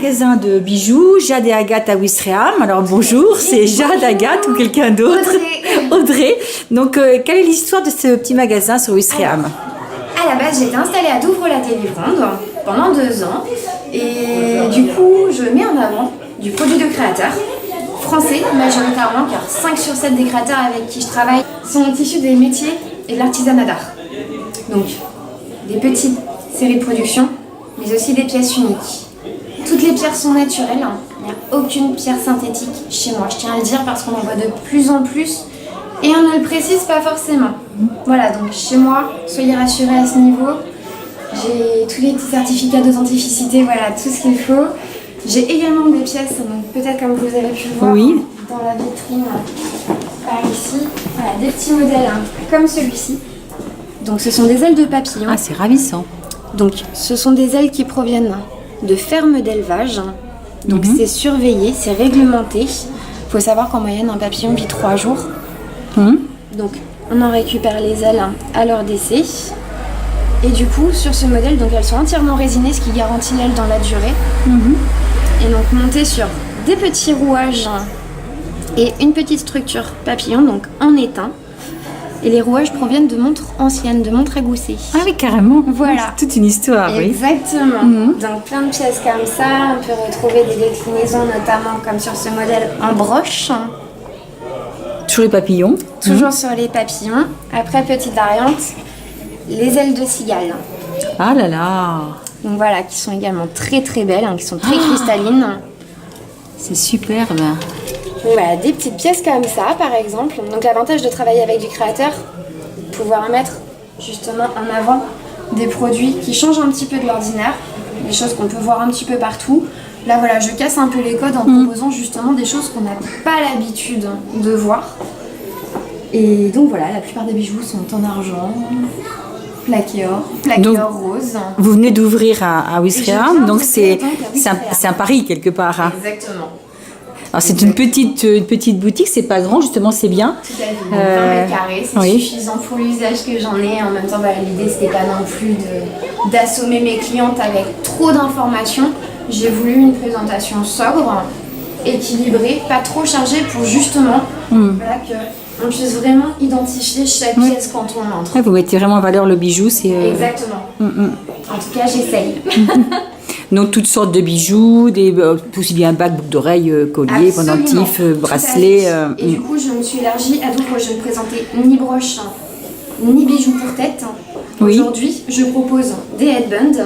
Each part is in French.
magasin de bijoux, Jade et Agathe à Ouistreham. Alors bonjour, c'est Jade, Agathe ou quelqu'un d'autre? Audrey. Donc, quelle est l'histoire de ce petit magasin sur Ouistreham? À la base, j'étais installée à Douvres-la-Délivrande pendant 2 ans. Et du coup, je mets en avant du produit de créateurs français majoritairement, car 5 sur 7 des créateurs avec qui je travaille sont issus des métiers et de l'artisanat d'art. Donc, des petites séries de production, mais aussi des pièces uniques. Toutes les pierres sont naturelles, hein. Il n'y a aucune pierre synthétique chez moi. Je tiens à le dire parce qu'on en voit de plus en plus et on ne le précise pas forcément. Voilà, donc chez moi, soyez rassurés à ce niveau. J'ai tous les petits certificats d'authenticité, voilà, tout ce qu'il faut. J'ai également des pièces, donc peut-être comme vous avez pu le voir dans la vitrine par ici. Voilà, des petits modèles hein, comme celui-ci. Donc ce sont des ailes de papillon. Ah, c'est ravissant. Donc ce sont des ailes qui proviennent de fermes d'élevage. Donc c'est surveillé, c'est réglementé. Il faut savoir qu'en moyenne, un papillon vit 3 jours. Donc on en récupère les ailes à leur décès. Et du coup, sur ce modèle, donc elles sont entièrement résinées, ce qui garantit l'aile dans la durée. Et donc montées sur des petits rouages et une petite structure papillon, donc en étain. Et les rouages proviennent de montres anciennes, de montres égoussées. Ah oui, carrément. Voilà. C'est toute une histoire, oui. Exactement. Donc plein de pièces comme ça. On peut retrouver des déclinaisons, notamment comme sur ce modèle en broche. Toujours les papillons. Toujours sur les papillons. Après, petite variante, les ailes de cigale. Ah là là. Donc voilà, qui sont également très très belles, qui sont très cristallines. C'est superbe. Donc voilà, des petites pièces comme ça, par exemple. Donc l'avantage de travailler avec du créateur, pouvoir mettre justement en avant des produits qui changent un petit peu de l'ordinaire, des choses qu'on peut voir un petit peu partout. Là voilà, je casse un peu les codes en proposant justement des choses qu'on n'a pas l'habitude de voir. Et donc voilà, la plupart des bijoux sont en argent, plaqué or rose. Vous venez d'ouvrir à Ouistreham, donc c'est un pari quelque part. Hein. Exactement. Alors c'est une petite boutique, c'est pas grand, justement, c'est bien. Tout à fait, 20 mètres carrés, c'est suffisant pour l'usage que j'en ai. En même temps, l'idée c'était pas non plus d'assommer mes clientes avec trop d'informations. J'ai voulu une présentation sobre, équilibrée, pas trop chargée pour justement qu'on puisse vraiment identifier chaque pièce quand on entre. Ouais, vous mettez vraiment en valeur le bijou, c'est... Exactement. En tout cas, j'essaye. Donc toutes sortes de bijoux, aussi bien bagues, boucles d'oreilles, colliers, pendentifs, bracelets. Et du coup, je me suis élargie à Douvres. Je ne présentais ni broche, ni bijoux pour tête. Aujourd'hui, je propose des headbands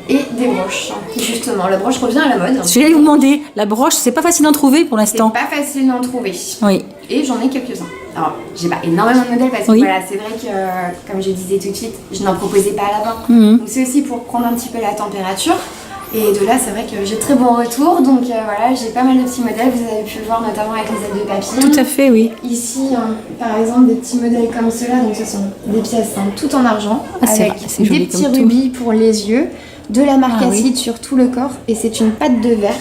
et des broches. Justement, la broche revient à la mode. Je vais vous demander, la broche, c'est pas facile d'en trouver pour l'instant. C'est pas facile d'en trouver. Oui. Et j'en ai quelques-uns. Alors, j'ai pas énormément de modèles parce que voilà, c'est vrai que, comme je disais tout de suite, je n'en proposais pas à l'avant. Donc c'est aussi pour prendre un petit peu la température. Et de là, c'est vrai que j'ai très bon retour. Donc voilà, j'ai pas mal de petits modèles. Vous avez pu le voir notamment avec les ailes de papillon. Tout à fait, oui. Ici, par exemple, des petits modèles comme ceux-là. Donc ce sont des pièces tout en argent. Avec des petits rubis pour les yeux. De la marcassite sur tout le corps. Et c'est une pâte de verre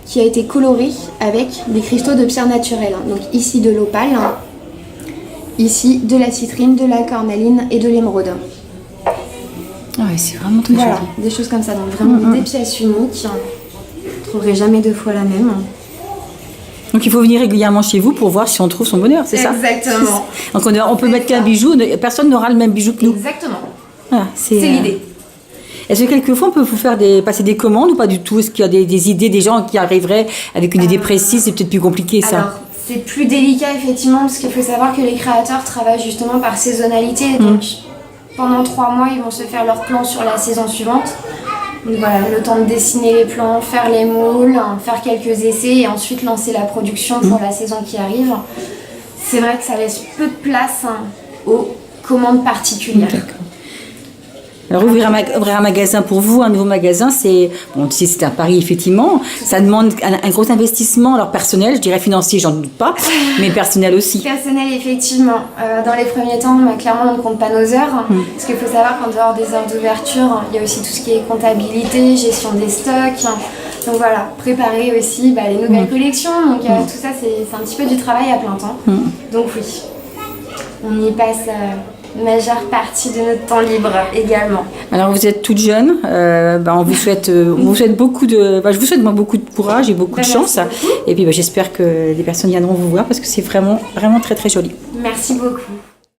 qui a été colorée avec des cristaux de pierre naturelle. Donc ici de l'opale. Ici, de la citrine, de la cornaline et de l'émeraude. Ah ouais, c'est vraiment très joli. Des choses comme ça. Donc vraiment des pièces uniques. Vous ne trouverez jamais 2 fois la même. Donc il faut venir régulièrement chez vous pour voir si on trouve son bonheur, c'est ça? Exactement. Donc on peut mettre qu'un bijou, personne n'aura le même bijou que nous. Exactement. Voilà, c'est l'idée. Est-ce que quelquefois on peut vous faire passer des commandes ou pas du tout? Est-ce qu'il y a des idées, des gens qui arriveraient avec une idée précise? C'est peut-être plus compliqué ça. Alors, c'est plus délicat effectivement parce qu'il faut savoir que les créateurs travaillent justement par saisonnalité. Donc pendant 3 mois, ils vont se faire leur plan sur la saison suivante. Donc voilà, le temps de dessiner les plans, faire les moules, faire quelques essais et ensuite lancer la production pour la saison qui arrive. C'est vrai que ça laisse peu de place aux commandes particulières. Alors ouvrir un magasin pour vous, un nouveau magasin, c'est un pari effectivement. Ça demande un gros investissement, alors personnel, je dirais financier, j'en doute pas, mais personnel aussi. Personnel effectivement. Dans les premiers temps, clairement on ne compte pas nos heures, parce qu'il faut savoir qu'en dehors des heures d'ouverture, il y a aussi tout ce qui est comptabilité, gestion des stocks. Donc voilà, préparer aussi les nouvelles collections. Donc tout ça, c'est un petit peu du travail à plein temps. Donc oui, on y passe majeure partie de notre temps libre également. Alors vous êtes toute jeune, on vous souhaite beaucoup de, je vous souhaite moi, beaucoup de courage et beaucoup de chance. Et puis j'espère que les personnes viendront vous voir parce que c'est vraiment, vraiment très très joli. Merci beaucoup.